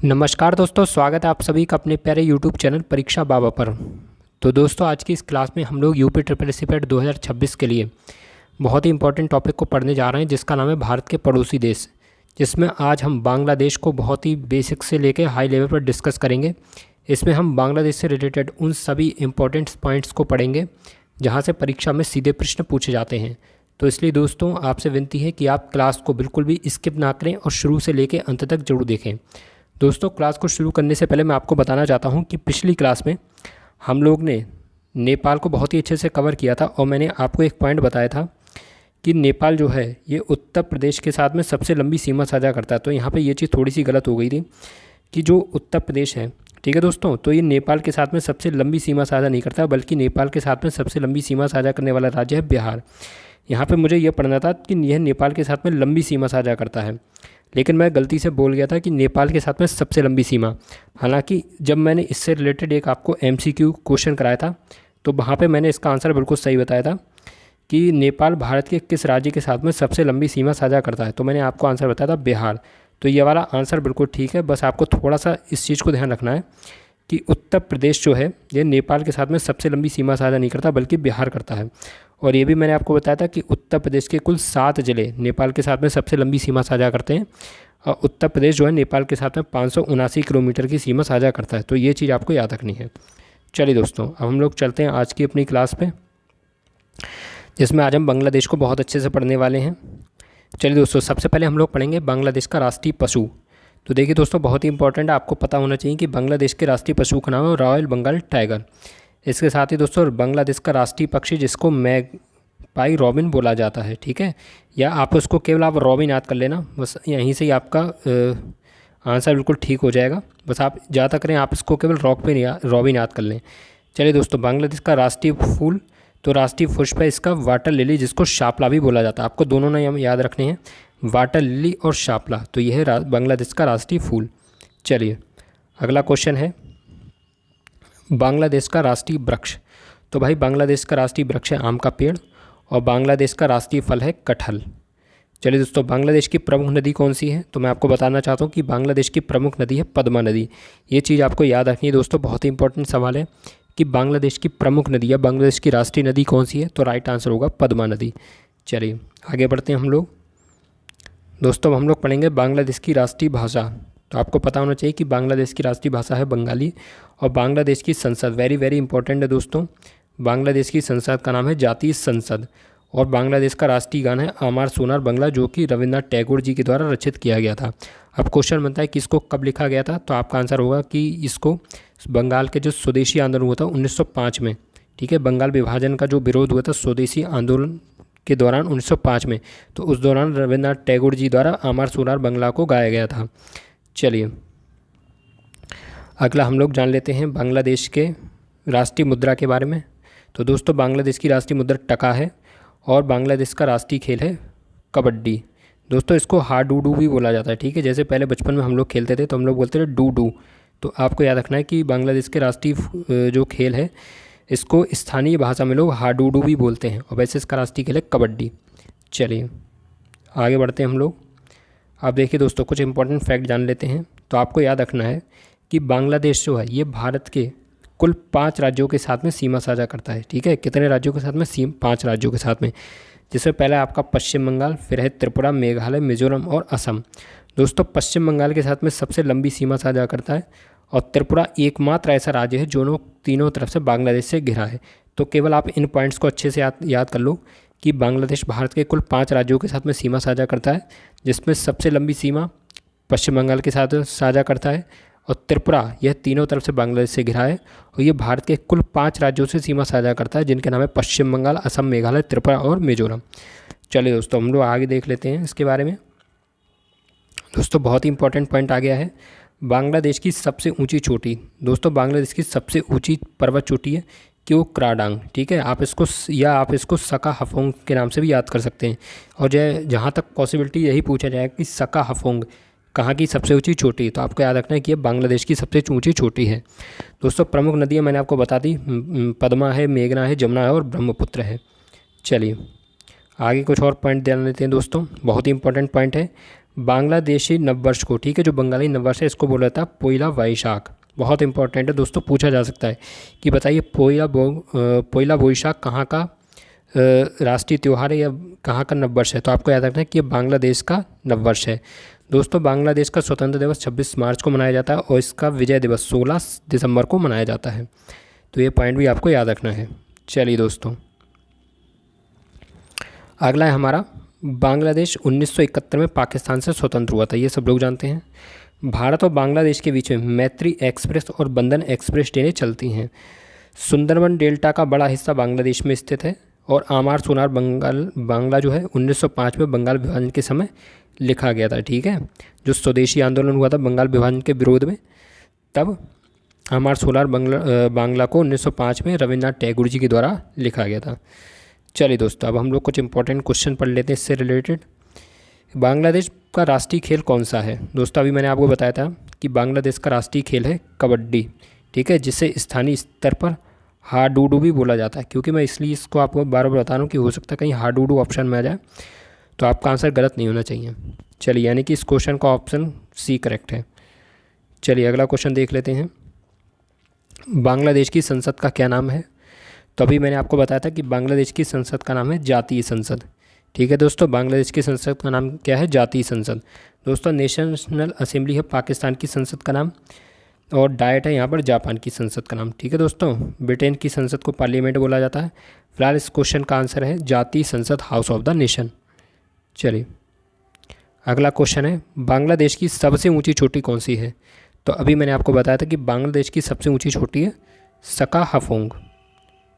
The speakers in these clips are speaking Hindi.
नमस्कार दोस्तों, स्वागत है आप सभी का अपने प्यारे यूट्यूब चैनल परीक्षा बाबा पर। तो दोस्तों, आज की इस क्लास में हम लोग UP triple S C PET 2026 के लिए बहुत ही इंपॉर्टेंट टॉपिक को पढ़ने जा रहे हैं, जिसका नाम है भारत के पड़ोसी देश। जिसमें आज हम बांग्लादेश को बहुत ही बेसिक से लेकर हाई लेवल पर डिस्कस करेंगे। इसमें हम बांग्लादेश से रिलेटेड उन सभी इंपॉर्टेंट पॉइंट्स को पढ़ेंगे जहाँ से परीक्षा में सीधे प्रश्न पूछे जाते हैं। तो इसलिए दोस्तों, आपसे विनती है कि आप क्लास को बिल्कुल भी स्किप ना करें और शुरू से लेकर अंत तक जरूर देखें। दोस्तों, क्लास को शुरू करने से पहले मैं आपको बताना चाहता हूं कि पिछली क्लास में हम लोग ने नेपाल को बहुत ही अच्छे से कवर किया था और मैंने आपको एक पॉइंट बताया था कि नेपाल जो है ये उत्तर प्रदेश के साथ में सबसे लंबी सीमा साझा करता है। तो यहाँ पे ये चीज़ थोड़ी सी गलत हो गई थी कि जो उत्तर प्रदेश है, ठीक है दोस्तों, तो ये नेपाल के साथ में सबसे लंबी सीमा साझा नहीं करता, बल्कि नेपाल के साथ में सबसे लंबी सीमा साझा करने वाला राज्य है बिहार। यहाँ पर मुझे यह पढ़ना था कि यह नेपाल के साथ में लंबी सीमा साझा करता है, लेकिन मैं गलती से बोल गया था कि नेपाल के साथ में सबसे लंबी सीमा। हालांकि जब मैंने इससे रिलेटेड एक आपको एमसीक्यू क्वेश्चन कराया था, तो वहाँ पे मैंने इसका आंसर बिल्कुल सही बताया था कि नेपाल भारत के किस राज्य के साथ में सबसे लंबी सीमा साझा करता है। तो मैंने आपको आंसर बताया था बिहार। तो ये वाला आंसर बिल्कुल ठीक है। बस आपको थोड़ा सा इस चीज़ को ध्यान रखना है कि उत्तर प्रदेश जो है ये नेपाल के साथ में सबसे लंबी सीमा साझा नहीं करता, बल्कि बिहार करता है। और ये भी मैंने आपको बताया था कि उत्तर प्रदेश के कुल 7 ज़िले नेपाल के साथ में सबसे लंबी सीमा साझा करते हैं। और उत्तर प्रदेश जो है नेपाल के साथ में 579 किलोमीटर की सीमा साझा करता है। तो ये चीज़ आपको याद रखनी है। चलिए दोस्तों, अब हम लोग चलते हैं आज की अपनी क्लास पे, जिसमें आज हम बांग्लादेश को बहुत अच्छे से पढ़ने वाले हैं। चलिए दोस्तों, सबसे पहले हम लोग पढ़ेंगे बांग्लादेश का राष्ट्रीय पशु। तो देखिए दोस्तों, बहुत ही इंपॉर्टेंट है, आपको पता होना चाहिए कि बांग्लादेश के राष्ट्रीय पशु का नाम है रॉयल बंगाल टाइगर। इसके साथ ही दोस्तों, बांग्लादेश का राष्ट्रीय पक्षी जिसको मैगपाई रॉबिन बोला जाता है, ठीक है, या आप उसको केवल आप रॉबिन याद कर लेना, बस यहीं से ही आपका आंसर बिल्कुल ठीक हो जाएगा। बस आप ज़्यादा करें, आप इसको केवल रॉबिन याद कर लें। चलिए दोस्तों, बांग्लादेश का राष्ट्रीय फूल, तो राष्ट्रीय पुष्प है इसका वाटर लिली, जिसको शापला भी बोला जाता है। आपको दोनों नाम याद रखने हैं, वाटर लिली और शापला। तो यह है बांग्लादेश का राष्ट्रीय फूल। चलिए अगला क्वेश्चन है बांग्लादेश का राष्ट्रीय वृक्ष। तो भाई, बांग्लादेश का राष्ट्रीय वृक्ष है आम का पेड़, और बांग्लादेश का राष्ट्रीय फल है कटहल। चलिए दोस्तों, बांग्लादेश की प्रमुख नदी कौन सी है? तो मैं आपको बताना चाहता हूँ कि बांग्लादेश की प्रमुख नदी है पद्मा नदी। ये चीज़ आपको याद रखनी है दोस्तों, बहुत ही इंपॉर्टेंट सवाल है कि बांग्लादेश की प्रमुख नदी या बांग्लादेश की राष्ट्रीय नदी कौन सी है? तो राइट आंसर होगा पद्मा नदी। चलिए आगे बढ़ते हैं हम लोग। दोस्तों, हम लोग पढ़ेंगे बांग्लादेश की राष्ट्रीय भाषा। तो आपको पता होना चाहिए कि बांग्लादेश की राष्ट्रीय भाषा है बंगाली। और बांग्लादेश की संसद वेरी वेरी इंपॉर्टेंट है दोस्तों, बांग्लादेश की संसद का नाम है जातीय संसद। और बांग्लादेश का राष्ट्रीय गान है आमार सोनार बांग्ला, जो कि रविन्द्रनाथ टैगोर जी के द्वारा रचित किया गया था। अब क्वेश्चन बनता है कि इसको कब लिखा गया था? तो आपका आंसर होगा कि इसको बंगाल के जो स्वदेशी आंदोलन हुआ था 1905 में, ठीक है, बंगाल विभाजन का जो विरोध हुआ था स्वदेशी आंदोलन के दौरान 1905 में, तो उस दौरान रविन्द्रनाथ टैगोर जी द्वारा आमार सोनार बांग्ला को गाया गया था। चलिए अगला हम लोग जान लेते हैं बांग्लादेश के राष्ट्रीय मुद्रा के बारे में। तो दोस्तों, बांग्लादेश की राष्ट्रीय मुद्रा टका है, और बांग्लादेश का राष्ट्रीय खेल है कबड्डी। दोस्तों, इसको हाडूडू भी बोला जाता है, ठीक है, जैसे पहले बचपन में हम लोग खेलते थे तो हम लोग बोलते थे डू। तो आपको याद रखना है कि बांग्लादेश के राष्ट्रीय जो खेल है इसको स्थानीय भाषा में लोग हाडूडू भी बोलते हैं, और वैसे इसका राष्ट्रीय खेल है कबड्डी। चलिए आगे बढ़ते हैं हम लोग। आप देखिए दोस्तों, कुछ इंपॉर्टेंट फैक्ट जान लेते हैं। तो आपको याद रखना है कि बांग्लादेश जो है ये भारत के कुल 5 राज्यों के साथ में सीमा साझा करता है, ठीक है। कितने राज्यों के साथ में? 5 राज्यों के साथ में, जिसमें पहला आपका पश्चिम बंगाल, फिर है त्रिपुरा, मेघालय, मिजोरम और असम। दोस्तों, पश्चिम बंगाल के साथ में सबसे लंबी सीमा साझा करता है, और त्रिपुरा एकमात्र ऐसा राज्य है जो तीनों तरफ से बांग्लादेश से घिरा है। तो केवल आप इन पॉइंट्स को अच्छे से याद कर लो कि बांग्लादेश भारत के कुल 5 राज्यों के साथ में सीमा साझा करता है, जिसमें सबसे लंबी सीमा पश्चिम बंगाल के साथ साझा करता है, और त्रिपुरा यह तीनों तरफ से बांग्लादेश से घिरा है। और ये भारत के कुल 5 राज्यों से सीमा साझा करता है, जिनके नाम है पश्चिम बंगाल, असम, मेघालय, त्रिपुरा और मिजोरम। चलिए दोस्तों, हम लोग आगे देख लेते हैं इसके बारे में। दोस्तों, बहुत ही इंपॉर्टेंट पॉइंट आ गया है, बांग्लादेश की सबसे ऊंची चोटी। दोस्तों, बांग्लादेश की सबसे ऊंची पर्वत चोटी है क्यों क्राडांग, ठीक है। आप इसको सका हफोंग के नाम से भी याद कर सकते हैं। और जहाँ तक पॉसिबिलिटी यही पूछा जाए कि सका हफोंग कहाँ की सबसे ऊंची चोटी, तो आपको याद रखना है कि ये बांग्लादेश की सबसे ऊंची चोटी है। दोस्तों, प्रमुख नदियाँ मैंने आपको बता दी, पद्मा है, मेघना है, जमुना है और ब्रह्मपुत्र है। चलिए आगे कुछ और पॉइंट ध्यान लेते हैं दोस्तों, बहुत ही इंपॉर्टेंट पॉइंट है। बांग्लादेशी नववर्ष को, ठीक है, जो बंगाली नववर्ष है इसको बोला जाता है पोइला वैशाख। बहुत इंपॉर्टेंट है दोस्तों, पूछा जा सकता है कि बताइए पोइला वैशाख कहाँ का राष्ट्रीय त्यौहार है या कहाँ का नववर्ष है। तो आपको याद रखना है कि ये बांग्लादेश का नववर्ष है। दोस्तों बांग्लादेश का स्वतंत्र दिवस 26 मार्च को मनाया जाता है और इसका विजय दिवस 16 दिसंबर को मनाया जाता है। तो ये पॉइंट भी आपको याद रखना है। चलिए दोस्तों, अगला है हमारा, बांग्लादेश 1971 में पाकिस्तान से स्वतंत्र हुआ था, ये सब लोग जानते हैं। भारत और बांग्लादेश के बीच में मैत्री एक्सप्रेस और बंधन एक्सप्रेस ट्रेनें चलती हैं। सुंदरबन डेल्टा का बड़ा हिस्सा बांग्लादेश में स्थित है और आमार सोनार बांग्ला जो है 1905 में बंगाल विभाजन के समय लिखा गया था, ठीक है। जो स्वदेशी आंदोलन हुआ था बंगाल विभाजन के विरोध में, तब आमार सोनार बांग्ला को 1905 में रविन्द्रनाथ टैगोर जी के द्वारा लिखा गया था। चलिए दोस्तों, अब हम लोग कुछ इंपॉर्टेंट क्वेश्चन पढ़ लेते हैं इससे रिलेटेड। बांग्लादेश का राष्ट्रीय खेल कौन सा है। दोस्तों अभी मैंने आपको बताया था कि बांग्लादेश का राष्ट्रीय खेल है कबड्डी, ठीक है, जिसे स्थानीय स्तर पर हाडूडू भी बोला जाता है। क्योंकि मैं इसलिए इसको आपको बार बार बता रहा हूँ कि हो सकता है कहीं हाडूडू ऑप्शन में आ जाए, तो आपका आंसर गलत नहीं होना चाहिए। चलिए, यानी कि इस क्वेश्चन का ऑप्शन सी करेक्ट है। चलिए अगला क्वेश्चन देख लेते हैं। बांग्लादेश की संसद का क्या नाम है। तो अभी मैंने आपको बताया था कि बांग्लादेश की संसद का नाम है जातीय संसद, ठीक है दोस्तों। बांग्लादेश की संसद का नाम क्या है, जातीय संसद। दोस्तों नेशनल असेंबली है पाकिस्तान की संसद का नाम, और डाइट है यहाँ पर जापान की संसद का नाम, ठीक है दोस्तों। ब्रिटेन की संसद को पार्लियामेंट बोला जाता है। फिलहाल इस क्वेश्चन का आंसर है जातीय संसद, हाउस ऑफ द नेशन। चलिए अगला क्वेश्चन है, बांग्लादेश की सबसे ऊंची चोटी कौन सी है। तो अभी मैंने आपको बताया था कि बांग्लादेश की सबसे ऊंची चोटी है सका हाफोंग,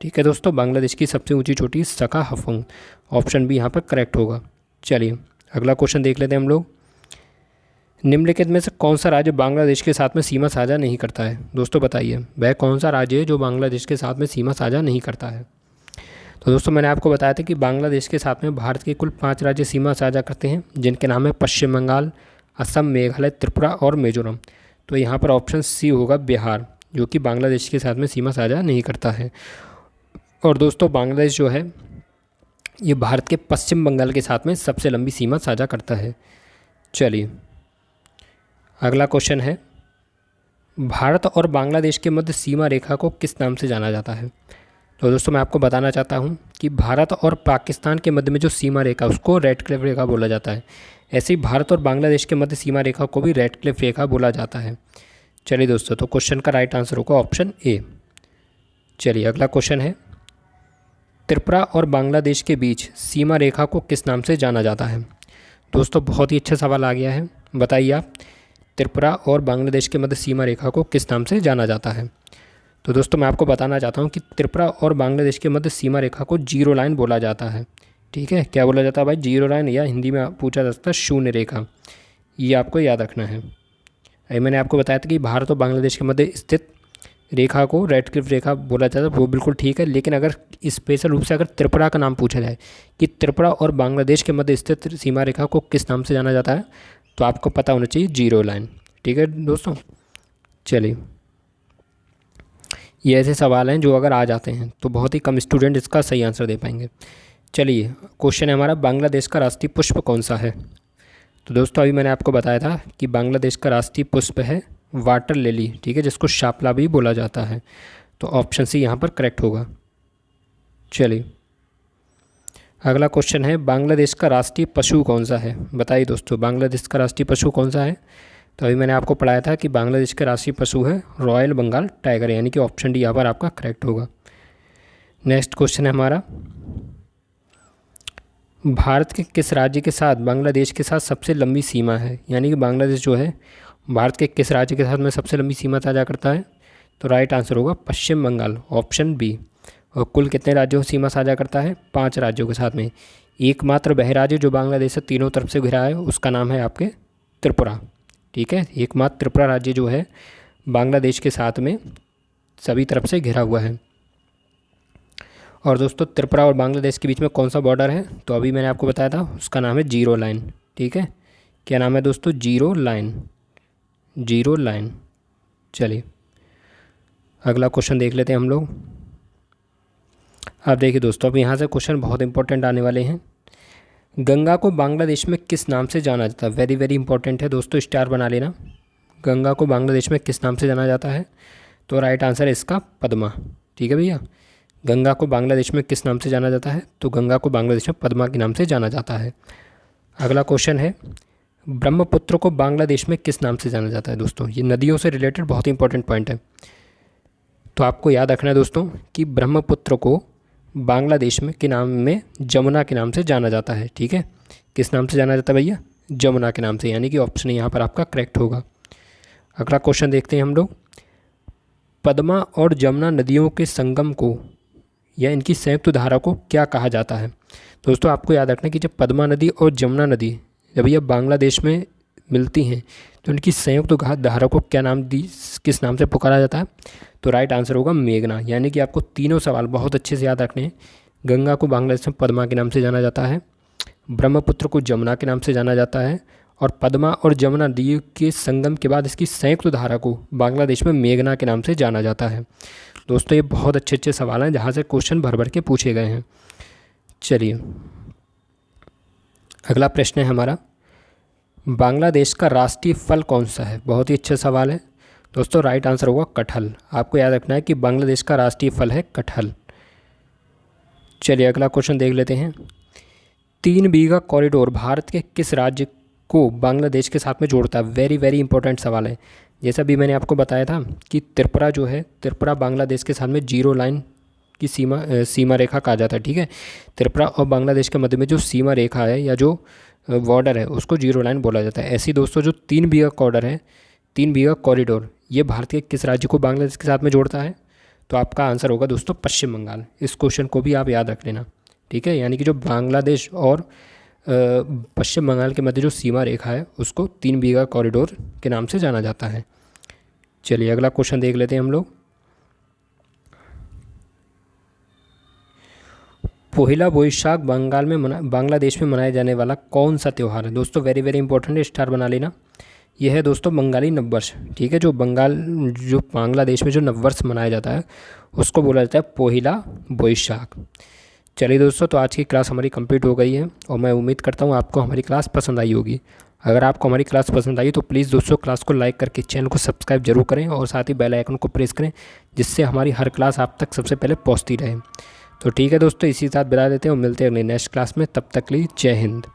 ठीक है दोस्तों। बांग्लादेश की सबसे ऊंची चोटी सका हाफोंग, ऑप्शन बी यहाँ पर करेक्ट होगा। चलिए अगला क्वेश्चन देख लेते हैं हम लोग। निम्नलिखित में से कौन सा राज्य बांग्लादेश के साथ में सीमा साझा नहीं करता है। दोस्तों बताइए वह कौन सा राज्य है जो बांग्लादेश के साथ में सीमा साझा नहीं करता है। तो दोस्तों मैंने आपको बताया था कि बांग्लादेश के साथ में भारत के कुल 5 राज्य सीमा साझा करते हैं, जिनके नाम है पश्चिम बंगाल, असम, मेघालय, त्रिपुरा और मिजोरम। तो यहाँ पर ऑप्शन सी होगा बिहार, जो कि बांग्लादेश के साथ में सीमा साझा नहीं करता है। और दोस्तों बांग्लादेश जो है ये भारत के पश्चिम बंगाल के साथ में सबसे लंबी सीमा साझा करता है। चलिए अगला क्वेश्चन है, भारत और बांग्लादेश के मध्य सीमा रेखा को किस नाम से जाना जाता है। तो दोस्तों मैं आपको बताना चाहता हूँ कि भारत और पाकिस्तान के मध्य में जो सीमा रेखा उसको रेड क्लिफ रेखा बोला जाता है। ऐसे ही भारत और बांग्लादेश के मध्य सीमा रेखा को भी रेड क्लिफ रेखा बोला जाता है। चलिए दोस्तों, तो क्वेश्चन का राइट आंसर होगा ऑप्शन ए। चलिए अगला क्वेश्चन है, त्रिपुरा और बांग्लादेश के बीच सीमा रेखा को किस नाम से जाना जाता है। दोस्तों बहुत ही अच्छा सवाल आ गया है, बताइए आप, त्रिपुरा और बांग्लादेश के मध्य सीमा रेखा को किस नाम से जाना जाता है। तो दोस्तों मैं आपको बताना चाहता हूँ कि त्रिपुरा और बांग्लादेश के मध्य सीमा रेखा को जीरो लाइन बोला जाता है, ठीक है। क्या बोला जाता है भाई, जीरो लाइन, या हिंदी में पूछा जा सकता है शून्य रेखा। ये आपको याद रखना है। अभी मैंने आपको बताया था कि भारत और बांग्लादेश के मध्य स्थित रेखा को रेड क्लिफ रेखा बोला जाता है, वो बिल्कुल ठीक है। लेकिन अगर स्पेशल रूप से अगर त्रिपुरा का नाम पूछा जाए कि त्रिपुरा और बांग्लादेश के मध्य स्थित सीमा रेखा को किस नाम से जाना जाता है, तो आपको पता होना चाहिए जीरो लाइन, ठीक है दोस्तों। चलिए ये ऐसे सवाल हैं जो अगर आ जाते हैं तो बहुत ही कम स्टूडेंट इसका सही आंसर दे पाएंगे। चलिए क्वेश्चन है हमारा, बांग्लादेश का राष्ट्रीय पुष्प कौन सा है। तो दोस्तों अभी मैंने आपको बताया था कि बांग्लादेश का राष्ट्रीय पुष्प है वाटर लिली, ठीक है, जिसको शापला भी बोला जाता है। तो ऑप्शन सी यहाँ पर करेक्ट होगा। चलिए अगला क्वेश्चन है, बांग्लादेश का राष्ट्रीय पशु कौन सा है। बताइए दोस्तों बांग्लादेश का राष्ट्रीय पशु कौन सा है। तो अभी मैंने आपको पढ़ाया था कि बांग्लादेश का राष्ट्रीय पशु है रॉयल बंगाल टाइगर, यानी कि ऑप्शन डी यहाँ पर आपका करेक्ट होगा। नेक्स्ट क्वेश्चन है हमारा, भारत के किस राज्य के साथ बांग्लादेश के साथ सबसे लंबी सीमा है। यानी कि बांग्लादेश जो है भारत के किस राज्य के साथ में सबसे लंबी सीमा साझा करता है। तो राइट आंसर होगा पश्चिम बंगाल, ऑप्शन बी। और कुल कितने राज्यों से सीमा साझा करता है, 5 राज्यों के साथ में। एकमात्र वह राज्य जो बांग्लादेश से तीनों तरफ से घिरा है उसका नाम है आपके त्रिपुरा, ठीक है। एकमात्र त्रिपुरा राज्य जो है बांग्लादेश के साथ में सभी तरफ से घिरा हुआ है। और दोस्तों त्रिपुरा और बांग्लादेश के बीच में कौन सा बॉर्डर है, तो अभी मैंने आपको बताया था उसका नाम है जीरो लाइन, ठीक है। क्या नाम है दोस्तों, जीरो लाइन, जीरो लाइन। चलिए अगला क्वेश्चन देख लेते हैं हम लोग। अब देखिए दोस्तों, अब यहाँ से क्वेश्चन बहुत इंपॉर्टेंट आने वाले हैं। गंगा को बांग्लादेश में किस नाम से जाना जाता है? वेरी वेरी इंपॉर्टेंट है दोस्तों, स्टार बना लेना। गंगा को बांग्लादेश में किस नाम से जाना जाता है? तो राइट आंसर है इसका पद्मा। ठीक है भैया, गंगा को बांग्लादेश में किस नाम से जाना जाता है? तो गंगा को बांग्लादेश में पद्मा के नाम से जाना जाता है। अगला क्वेश्चन है, ब्रह्मपुत्र को बांग्लादेश में किस नाम से जाना जाता है? दोस्तों ये नदियों से रिलेटेड बहुत ही इंपॉर्टेंट पॉइंट है, तो आपको याद रखना है दोस्तों कि ब्रह्मपुत्र को बांग्लादेश में के नाम में जमुना के नाम से जाना जाता है। ठीक है, किस नाम से जाना जाता है भैया? जमुना के नाम से, यानी कि ऑप्शन यहाँ पर आपका करेक्ट होगा। अगला क्वेश्चन देखते हैं हम लोग, पद्मा और जमुना नदियों के संगम को या इनकी संयुक्त धारा को क्या कहा जाता है? दोस्तों आपको याद रखना कि जब पद्मा नदी और जमुना नदी जब ये बांग्लादेश में मिलती हैं तो इनकी संयुक्त धारा को क्या नाम किस नाम से पुकारा जाता है? तो राइट आंसर होगा मेघना। यानी कि आपको तीनों सवाल बहुत अच्छे से याद रखने हैं। गंगा को बांग्लादेश में पद्मा के नाम से जाना जाता है, ब्रह्मपुत्र को जमुना के नाम से जाना जाता है, और पद्मा और जमुना नदी के संगम के बाद इसकी संयुक्त धारा को बांग्लादेश में मेघना के नाम से जाना जाता है। दोस्तों ये बहुत अच्छे अच्छे सवाल हैं जहाँ से क्वेश्चन भर भर के पूछे गए हैं। चलिए अगला प्रश्न है हमारा, बांग्लादेश का राष्ट्रीय फल कौन सा है? बहुत ही अच्छा सवाल है दोस्तों, राइट आंसर होगा कटहल। आपको याद रखना है कि बांग्लादेश का राष्ट्रीय फल है कटहल। चलिए अगला क्वेश्चन देख लेते हैं, 3 बीघा कॉरिडोर भारत के किस राज्य को बांग्लादेश के साथ में जोड़ता है? वेरी वेरी इंपॉर्टेंट सवाल है। जैसा भी मैंने आपको बताया था कि त्रिपुरा जो है, त्रिपुरा बांग्लादेश के साथ में 0 लाइन की सीमा रेखा कहा जाता है। ठीक है, त्रिपुरा और बांग्लादेश के मध्य में जो सीमा रेखा है या जो बॉर्डर है उसको 0 लाइन बोला जाता है। ऐसी दोस्तों जो 3 बीघा कॉर्डर है, 3 बीघा कॉरिडोर, ये भारत के किस राज्य को बांग्लादेश के साथ में जोड़ता है? तो आपका आंसर होगा दोस्तों पश्चिम बंगाल। इस क्वेश्चन को भी आप याद रख लेना। ठीक है, यानी कि जो बांग्लादेश और पश्चिम बंगाल के मध्य जो सीमा रेखा है उसको 3 बीघा कॉरिडोर के नाम से जाना जाता है। चलिए अगला क्वेश्चन देख लेते हैं हम लोग, पोहिला बोईशाख बांग्लादेश में मनाया जाने वाला कौन सा त्यौहार है? दोस्तों वेरी वेरी इंपॉर्टेंट है, स्टार बना लेना। यह है दोस्तों बंगाली नववर्ष। ठीक है, जो बांग्लादेश में जो नववर्ष मनाया जाता है उसको बोला जाता है पोहिला बोईशाख। चलिए दोस्तों, तो आज की क्लास हमारी कंप्लीट हो गई है और मैं उम्मीद करता हूँ आपको हमारी क्लास पसंद आई होगी। अगर आपको हमारी क्लास पसंद आई तो प्लीज़ दोस्तों क्लास को लाइक करके चैनल को सब्सक्राइब जरूर करें और साथ ही बेल आइकन को प्रेस करें, जिससे हमारी हर क्लास आप तक सबसे पहले पहुँचती रहे। तो ठीक है दोस्तों, इसी के साथ विदा देते हैं और मिलते हैं अगली नेक्स्ट क्लास में। तब तक के लिए जय हिंद।